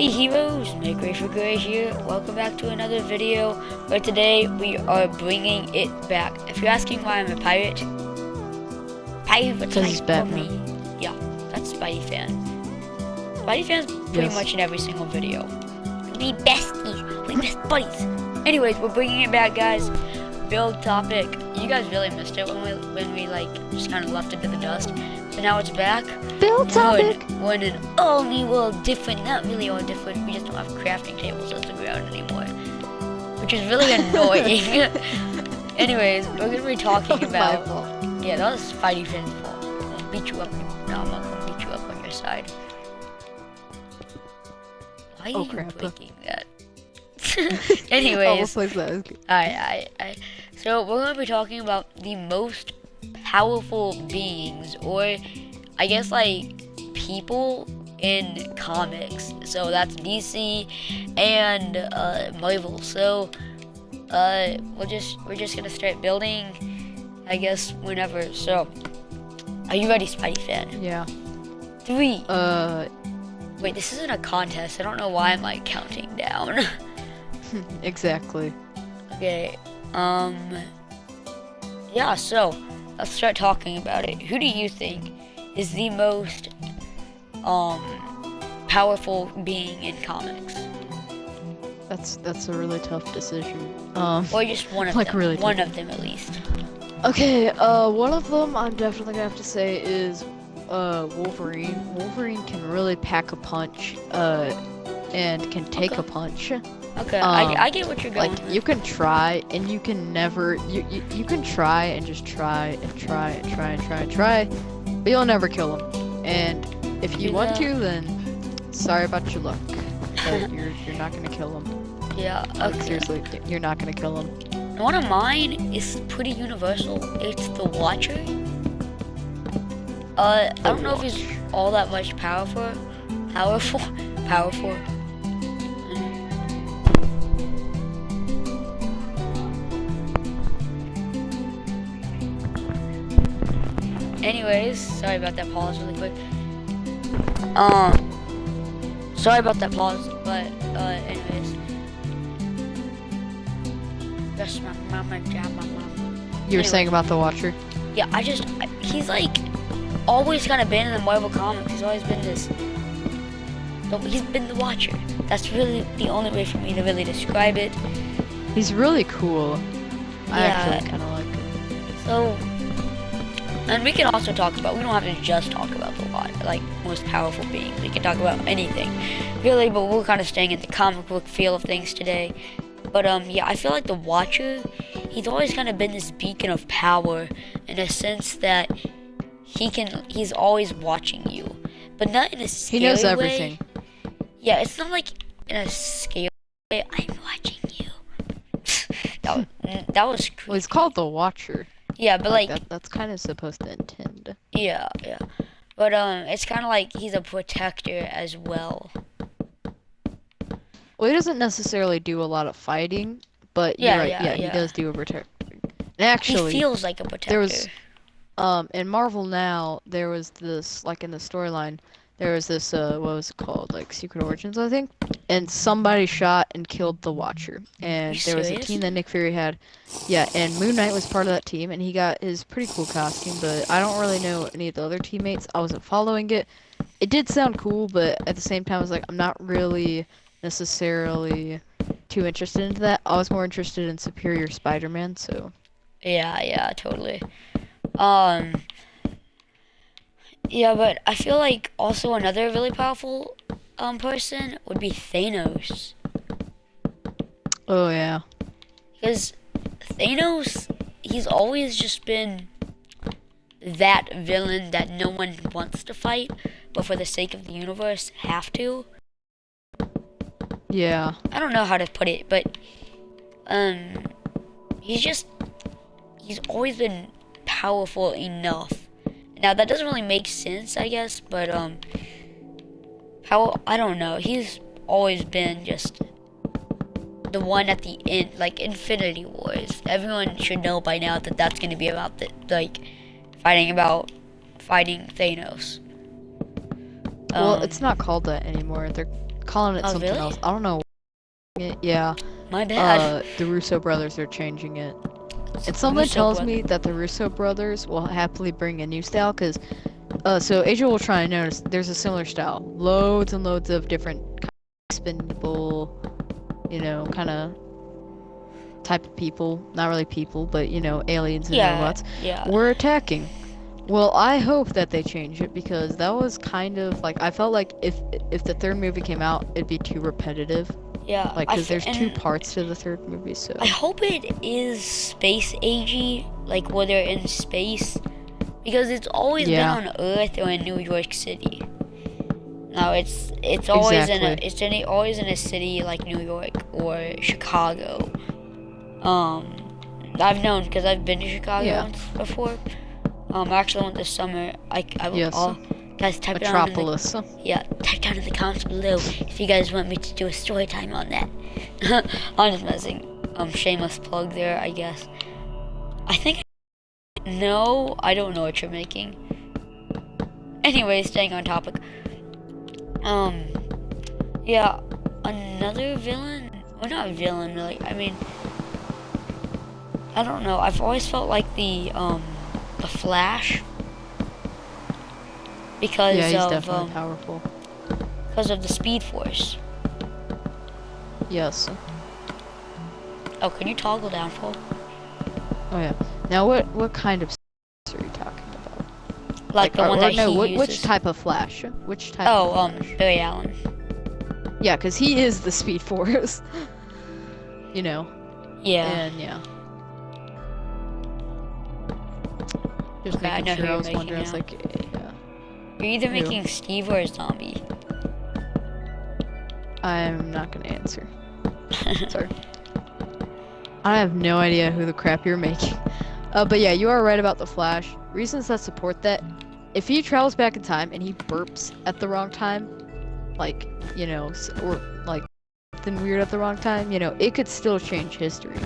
Hey heroes, Make Way for Gray here. Welcome back to another video where today we are bringing it back. If you're asking why I'm a pirate Because he's Batman. Yeah, that's Spidey fan. Spidey fan's pretty much in every single video. We besties, we best buddies. Anyways, we're bringing it back, guys. Build topic. You guys really missed it when we like just kind of left it to the dust. So now it's back. Build topic. We're in an all new world, different, not really all different. We just don't have crafting tables as the ground anymore, which is really annoying. Anyways, we're gonna be talking about. Yeah, that was Spidey Fan's fault. I'll beat you up. No, I'm not gonna beat you up on your side. Why are you breaking that? Anyways, so we're gonna be talking about the most powerful beings, or I guess like people in comics. So that's DC and Marvel. So we're just gonna start building, I guess, whenever. So are you ready, Spidey fan? Yeah. 3. Wait, this isn't a contest. I don't know why I'm like counting down. Exactly. Okay. Yeah, so let's start talking about it. Who do you think is the most powerful being in comics? That's a really tough decision. Or just one of like them. Really one of them at least. Okay, one of them I'm definitely gonna have to say is Wolverine. Wolverine can really pack a punch, and can take a punch. Okay, I get what you're going like with. you can try and you can never you can try and just try and try and try and try and try, but you'll never kill him. And if you want to, then sorry about your luck. But you're not gonna kill him. Yeah, Like, okay. seriously, you're not gonna kill him. One of mine is pretty universal. It's the Watcher. I don't know if he's all that much powerful. Anyways, sorry about that pause really quick. Sorry about that pause, but anyways. That's my mama, You were saying about the Watcher? Yeah, he's like always kind of been in the Marvel comics. He's always been this. He's been the Watcher. That's really the only way for me to really describe it. He's really cool. I Yeah. actually kind of like him. So, and we can also talk about. We don't have to just talk about the like most powerful beings. We can talk about anything, really. But we're kind of staying in the comic book feel of things today. But yeah, I feel like the Watcher. He's always kind of been this beacon of power, in a sense that he's always watching you, but not in a scary way. He knows everything. Yeah, it's not like in a scary way. I'm watching you. that was creepy. Well, he's called the Watcher. Yeah, but like that's kind of supposed to intend. yeah. But it's kind of like he's a protector as well. Well, he doesn't necessarily do a lot of fighting, but you're right. Yeah, he does do a protector. And actually, he feels like a protector. There was, in Marvel now, there was this, like in the storyline, there was this, what was it called? Like Secret Origins, I think? And somebody shot and killed the Watcher. And there was a team that Nick Fury had. Yeah, and Moon Knight was part of that team, and he got his pretty cool costume, but I don't really know any of the other teammates. I wasn't following it. It did sound cool, but at the same time, I was like, I'm not really necessarily too interested into that. I was more interested in Superior Spider-Man, so... Yeah, totally. Yeah, but I feel like also another really powerful person would be Thanos. Oh yeah. Because Thanos, he's always just been that villain that no one wants to fight, but for the sake of the universe, have to. Yeah. I don't know how to put it, but he's always been powerful enough. Now that doesn't really make sense, I guess, but I don't know. He's always been just the one at the end, like Infinity Wars. Everyone should know by now that that's going to be about fighting Thanos. Well, it's not called that anymore. They're calling it Oh, something really? else. I don't know. Yeah. My bad. The Russo brothers are changing it. It's And something Russo tells brother. me that the Russo brothers will happily bring a new style, because so Age of Ultron, I noticed there's a similar style. Loads and loads of different kind of expendable, kind of type of people. Not really people, but, aliens and Yeah, robots. yeah. Were attacking. Well, I hope that they change it, because that was kind of like, I felt like if the third movie came out, it'd be too repetitive. Yeah, Like, because there's two parts to the third movie, so. I hope it is space agey, like where they're in space, because it's always been on Earth or in New York City. No, it's always always in a city like New York or Chicago. I've known because I've been to Chicago once before. I actually went this summer. Guys, type down Metropolis. type down in the comments below if you guys want me to do a story time on that. I'm just messing. Shameless plug there, I guess. I think. No, I don't know what you're making. Anyway, staying on topic. Yeah, another villain. Well, not villain, really. I mean, I don't know. I've always felt like the Flash. Because he's of definitely powerful. Because of the Speed Force. Yes. Oh, can you toggle down, Paul? Oh yeah. Now what kind of are you talking about? Like the one that he uses. Which type of Flash? Which type? Barry Allen. Yeah, because he is the Speed Force. Yeah. And yeah. Just okay, making sure. I was wondering. I was like, yeah. You're either making Steve or a zombie. I'm not gonna answer. Sorry. I have no idea who the crap you're making. But yeah, you are right about the Flash. Reasons that support that: if he travels back in time and he burps at the wrong time, like or like something weird at the wrong time, it could still change history.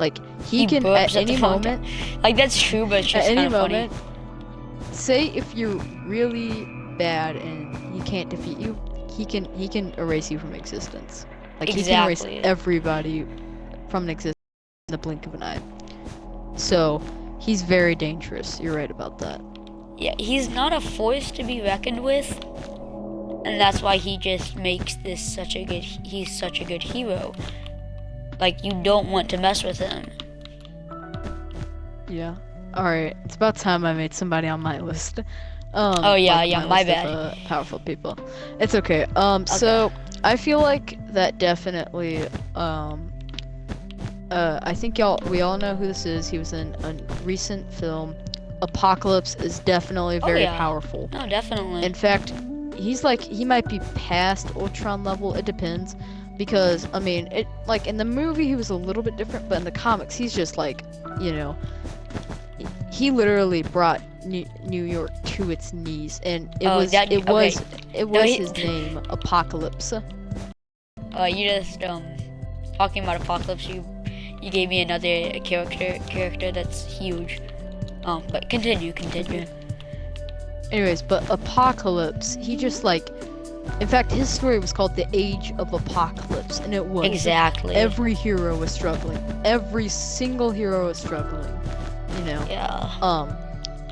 Like he can at any moment. Like that's true, but it's just at any funny. moment. Say if you're really bad and he can't defeat you, he can erase you from existence. Like he can erase everybody from existence in the blink of an eye. So he's very dangerous. You're right about that. Yeah, he's not a force to be reckoned with, and that's why he just makes this he's such a good hero. Like you don't want to mess with him. Yeah. Alright, it's about time I made somebody on my list. My bad. Of, powerful people. It's okay. So I feel like that definitely. I think we all know who this is. He was in a recent film. Apocalypse is definitely very powerful. No, definitely. In fact, he might be past Ultron level. It depends, because I mean, in the movie he was a little bit different, but in the comics he's just like, he literally brought New York to its knees, and it was his name, Apocalypse. You just talking about Apocalypse. You gave me another character that's huge. But continue. Anyways, but Apocalypse, he just in fact, his story was called The Age of Apocalypse, and it was. Exactly. Every hero was struggling. Every single hero was struggling. Yeah.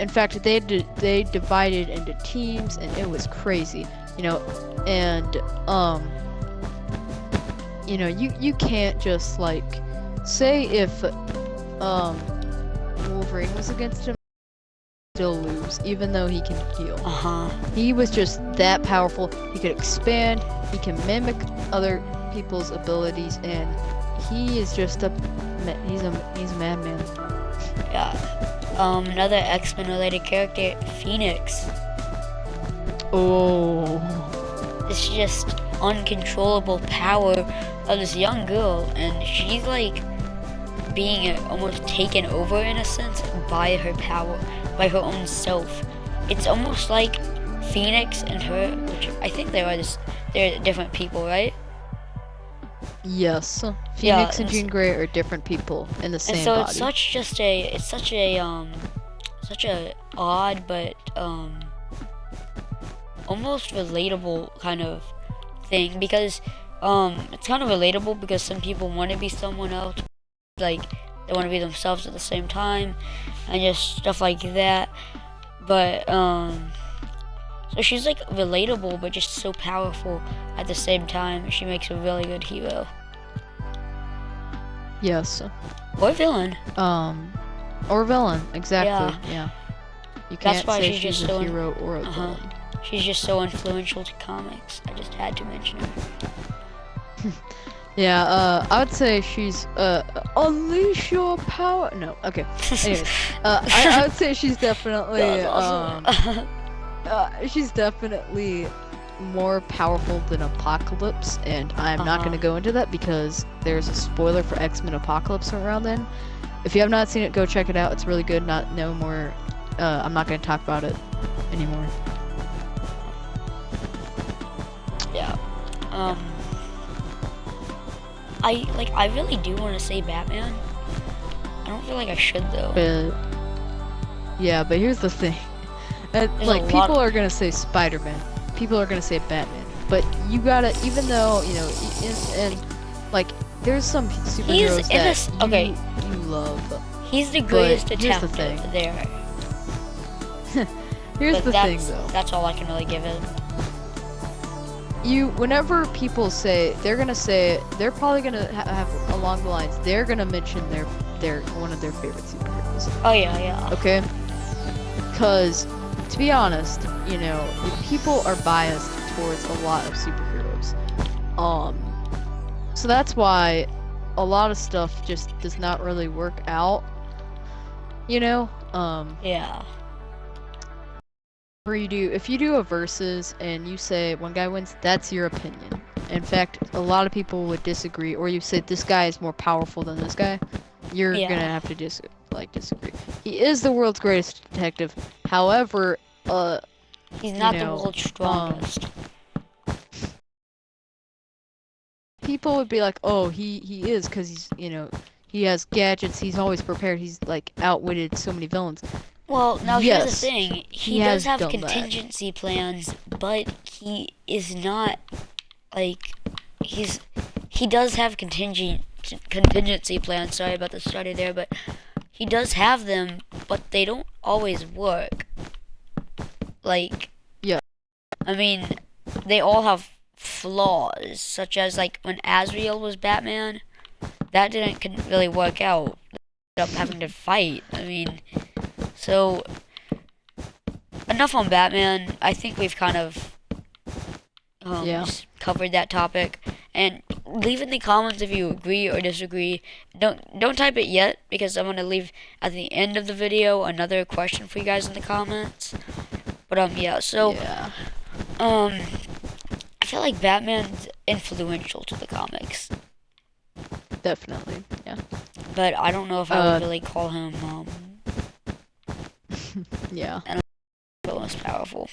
In fact, they divided into teams, and it was crazy. And you can't just say if Wolverine was against him, still lose, even though he can heal. He was just that powerful. He could expand. He can mimic other people's abilities, and he is just he's a madman. Yeah. Another X-Men related character, Phoenix. Oh. It's just uncontrollable power of this young girl, and she's being almost taken over in a sense by her power, by her own self. It's almost like Phoenix and her, which I think they're different people, right? Yes. Phoenix and Jean Grey are different people in the same body. And so it's such a odd but almost relatable kind of thing because it's kind of relatable because some people want to be someone else, like they want to be themselves at the same time, and just stuff like that. But so she's like relatable, but just so powerful at the same time. She makes a really good hero Yes. or villain. Or villain, exactly. Yeah. You That's can't why say she's she's just a so hero or a uh-huh. villain. She's just so influential to comics. I just had to mention her. Yeah, I would say she's unleash your power. No, okay. Anyways, I would say she's definitely That was awesome. she's definitely more powerful than Apocalypse, and I'm not gonna go into that because there's a spoiler for X-Men Apocalypse around then. If you have not seen it, go check it out. It's really good. No more. I'm not gonna talk about it anymore. Yeah. I really do want to say Batman. I don't feel like I should though. But here's the thing. Like people are gonna say Spider-Man. People are gonna say Batman. But you gotta, even though and like there's some superheroes that you love. He's the greatest here's the detective thing. there. Here's the thing though. That's all I can really give it. Whenever people say, they're probably gonna have along the lines, they're gonna mention their one of their favorite superheroes. Oh yeah. Okay? Because, to be honest, people are biased towards a lot of superheroes. So that's why a lot of stuff just does not really work out. Yeah. If you do a versus and you say one guy wins, that's your opinion. In fact, a lot of people would disagree, or you say this guy is more powerful than this guy. You're gonna have to disagree. He is the world's greatest detective. However, he's not the world's strongest. People would be like, oh, he is, because he's he has gadgets. He's always prepared. He's like outwitted so many villains. Well, now here's the thing. He does have contingency plans, but he is not like he does have contingency plans. Sorry about the stutter there, but he does have them, but they don't always work. Like, yeah. I mean, they all have flaws, such as like when Azrael was Batman, that couldn't really work out. They ended up having to fight. I mean. So, enough on Batman. I think we've kind of covered that topic. And leave in the comments if you agree or disagree. Don't type it yet because I'm gonna leave at the end of the video another question for you guys in the comments. But yeah. So I feel like Batman's influential to the comics. Definitely, yeah. But I don't know if I would really call him yeah. And the most powerful.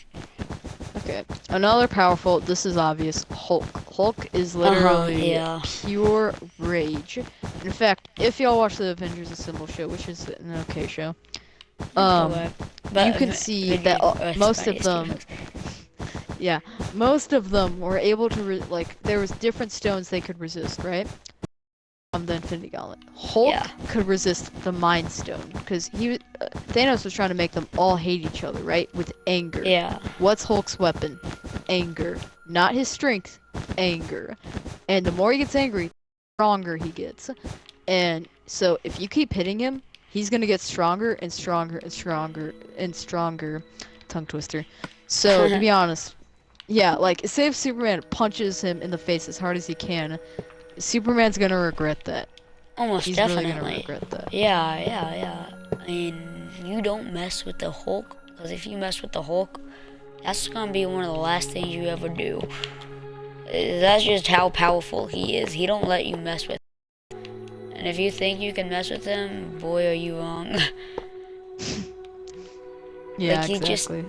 Okay. Another powerful, this is obvious, Hulk. Hulk is literally pure rage. In fact, if y'all watch the Avengers Assemble show, which is an okay show, you can see that most of them most of them were able to there was different stones they could resist, right? The Infinity Gauntlet. Hulk could resist the Mind Stone because Thanos was trying to make them all hate each other, right? With anger. Yeah. What's Hulk's weapon? Anger. Not his strength. Anger. And the more he gets angry, the stronger he gets. And so if you keep hitting him, he's gonna get stronger and stronger and stronger and stronger. Tongue twister. So to be honest, say if Superman punches him in the face as hard as he can, Superman's gonna regret that. Almost definitely. Really gonna regret that. Yeah. I mean, you don't mess with the Hulk, because if you mess with the Hulk, that's gonna be one of the last things you ever do. That's just how powerful he is. He don't let you mess with him. And if you think you can mess with him, boy, are you wrong. Yeah, exactly.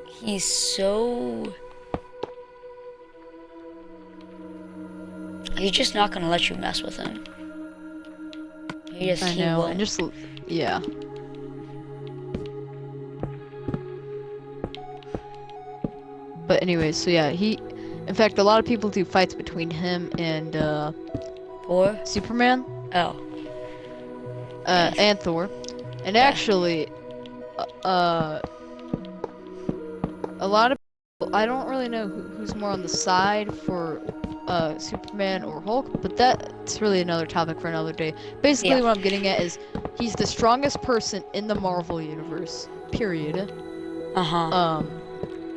He's so... He's just not gonna let you mess with him. I know, and just But anyways, so yeah, In fact, a lot of people do fights between him and Or? Superman, Oh. and Thor. And Yeah. actually, a lot of people, I don't really know who's more on the side for Superman or Hulk, but that's really another topic for another day. Basically, Yeah. what I'm getting at is he's the strongest person in the Marvel universe. Period. Uh-huh.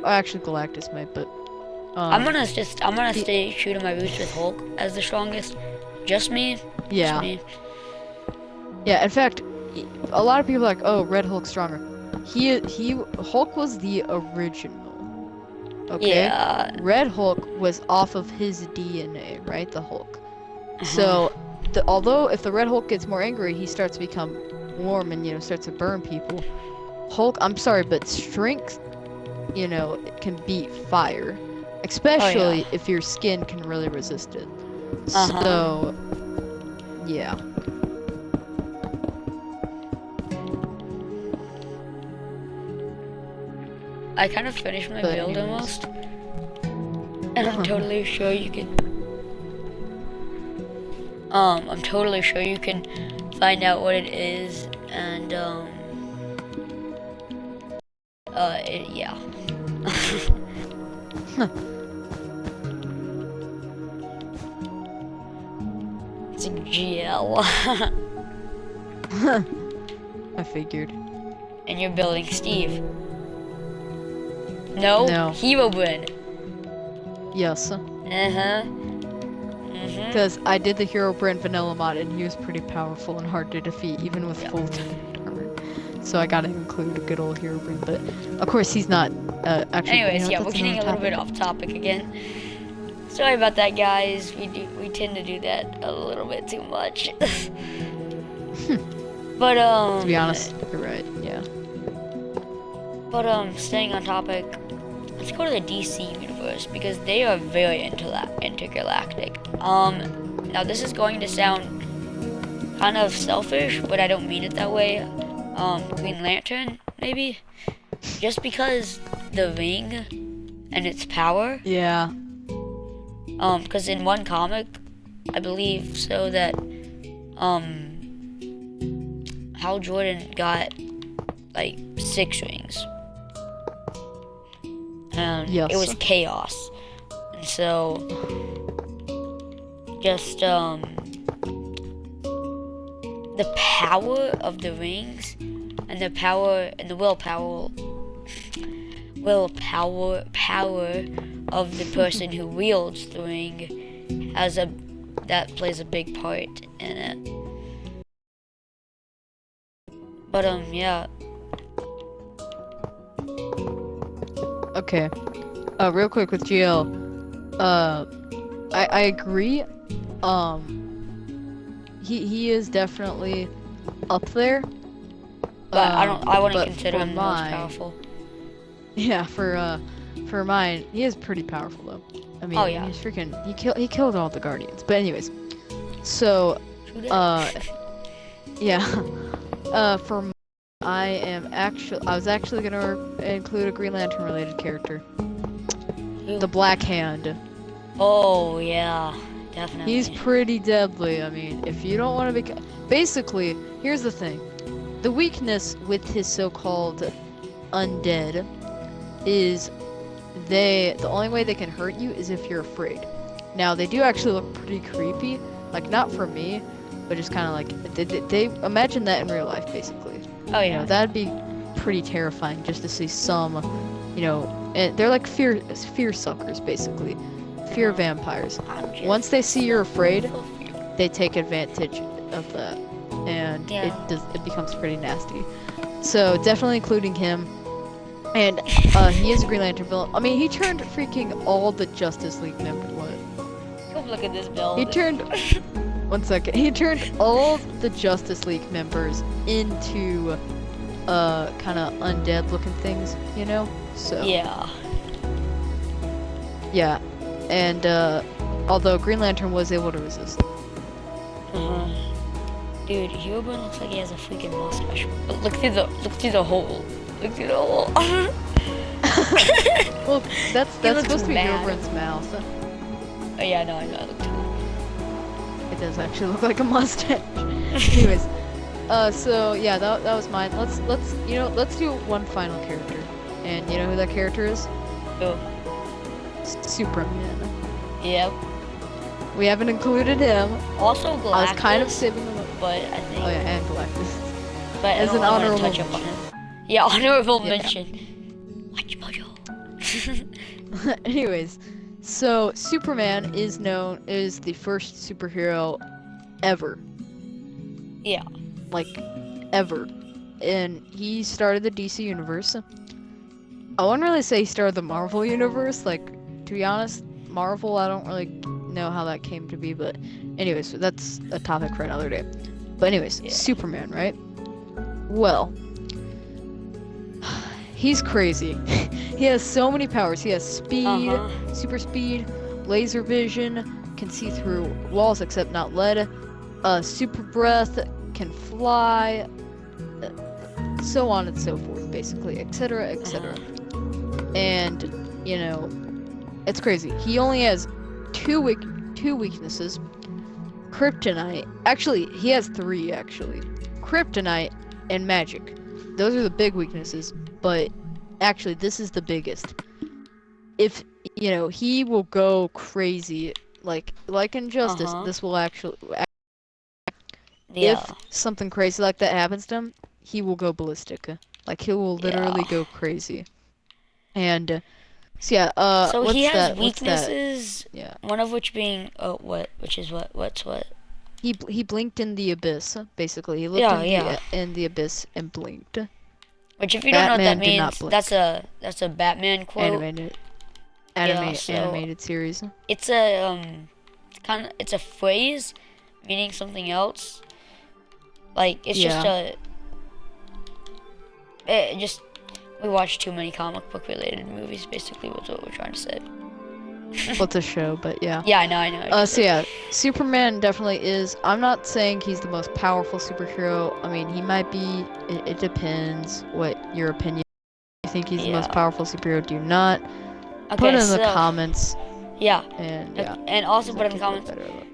Actually, Galactus might, but I'm gonna stay true to my roots with Hulk as the strongest. Just me. yeah. Just me. Yeah, in fact, a lot of people are like, "Oh, Red Hulk's stronger." Hulk was the original. Okay? Yeah. Red Hulk was off of his DNA, right? The Hulk. Uh-huh. So, although if the Red Hulk gets more angry, he starts to become warm and starts to burn people. Hulk, I'm sorry, but strength, it can beat fire, especially if your skin can really resist it. Uh-huh. So, yeah. I kind of finished my But build anyways. almost. And I'm totally sure you can find out what it is and yeah. It's a GL. I figured. And you're building Steve. No? No. Herobrine. Yes. Uh-huh. Because I did the Hero Brand Vanilla mod and he was pretty powerful and hard to defeat even with full armor. So I gotta include a good old Hero Brand, but of course he's not actually. Anyways, yeah, that's we're getting a another little bit topic. off topic again. Sorry about that, guys. We tend to do that a little bit too much. But To be honest, you're right. Yeah. But staying on topic, let's go to the DC universe because they are very intergalactic. Now this is going to sound kind of selfish, but I don't mean it that way. Green Lantern, maybe? Just because the ring and its power. Yeah. Because in one comic, I believe so that, Hal Jordan got, like, 6 rings. And Yes. it was chaos. And so, just, the power of the rings and the power and the willpower of the person who wields the ring that plays a big part in it. But yeah. Okay. Real quick with GL. I agree. He is definitely up there. But I wouldn't but consider for him the most mine- powerful. Yeah, for mine, he is pretty powerful though. I mean, Oh, yeah. he's freaking he killed all the Guardians. But anyways, so yeah, for mine, I was actually gonna include a Green Lantern related character, Who? the Black Hand. Oh yeah, definitely. He's pretty deadly. I mean, if you don't want to be, basically, here's the thing: the weakness with his so-called undead is the only way they can hurt you is if you're afraid. Now they do actually look pretty creepy, like not for me, but just kind of like they imagine that in real life basically. Oh You yeah. know, that'd be pretty terrifying just to see some, and they're like fear suckers basically, fear vampires. I'm just Once they see you're afraid, so fearful. they take advantage of that, and Yeah. it becomes pretty nasty. So definitely including him. And he is a Green Lantern villain. I mean, he turned freaking all the Justice League members. What? Come look at this build. He turned. One second. He turned all the Justice League members into kind of undead-looking things. So. Yeah. Yeah. And although Green Lantern was able to resist. Dude, Herobrine looks like he has a freaking mustache. But look through the hole. Look through the hole. Well, that's looks supposed to be mad. Gilbrand's mouth. Oh yeah, no, I know. It looked cool. It does actually look like a mustache. Anyways, so yeah, that was mine. Let's do one final character, and you know who that character is? Oh, Superman. yep. We haven't included him. Also Galactus. I was kind of saving him up. But I think. Oh yeah, and Galactus. But As I don't an really honorable wanna touch up on mention. him. Yeah, honorable Yeah. mention. Watch Mojo. Anyways, so Superman is the first superhero ever. Yeah. Like, ever. And he started the DC universe. I wouldn't really say he started the Marvel universe. Like, to be honest, Marvel, I don't really know how that came to be. But anyways, that's a topic for another day. But anyways, Yeah. Superman, right? Well, he's crazy. He has so many powers. He has speed, super speed, laser vision, can see through walls except not lead, super breath, can fly, so on and so forth, basically, etc., etc. And you know, it's crazy. He only has two weaknesses: kryptonite. Actually, he has three. Actually, kryptonite and magic. Those are the big weaknesses. But actually, this is the biggest. If you know, he will go crazy. Like Injustice, Uh-huh. this will actually. Yeah. If something crazy like that happens to him, he will go ballistic. Like he will literally Yeah. go crazy. And so yeah, So what's he has that? What's that? weaknesses. Yeah. One of which being which is what? What's what? He blinked in the abyss. Basically, he looked Yeah, in the abyss and blinked. Which if you don't know what that Batman did not means, blink. that's a Batman quote. So- Animated series. It's a it's a phrase meaning something else. Like it's just Yeah. we watch too many comic book related movies. Basically, was what we're trying to say. What's a show? But yeah. Yeah, I know. So yeah, Superman definitely is. I'm not saying he's the most powerful superhero. I mean, he might be. It depends what your opinion. Do you think he's the most Yeah. powerful superhero? Do you not? Okay, Put it in so the comments. yeah, And yeah. and also so put in the take a comments. better look.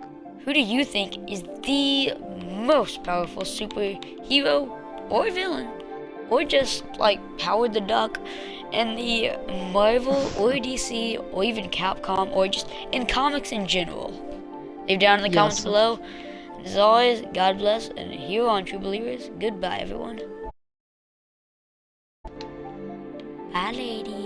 Who do you think is the most powerful superhero or villain, or just like Howard the Duck in the Marvel or DC or even Capcom or just in comics in general? Leave down in the comments Yes. below. And as always, God bless, and here on True Believers, goodbye everyone. Bye ladies.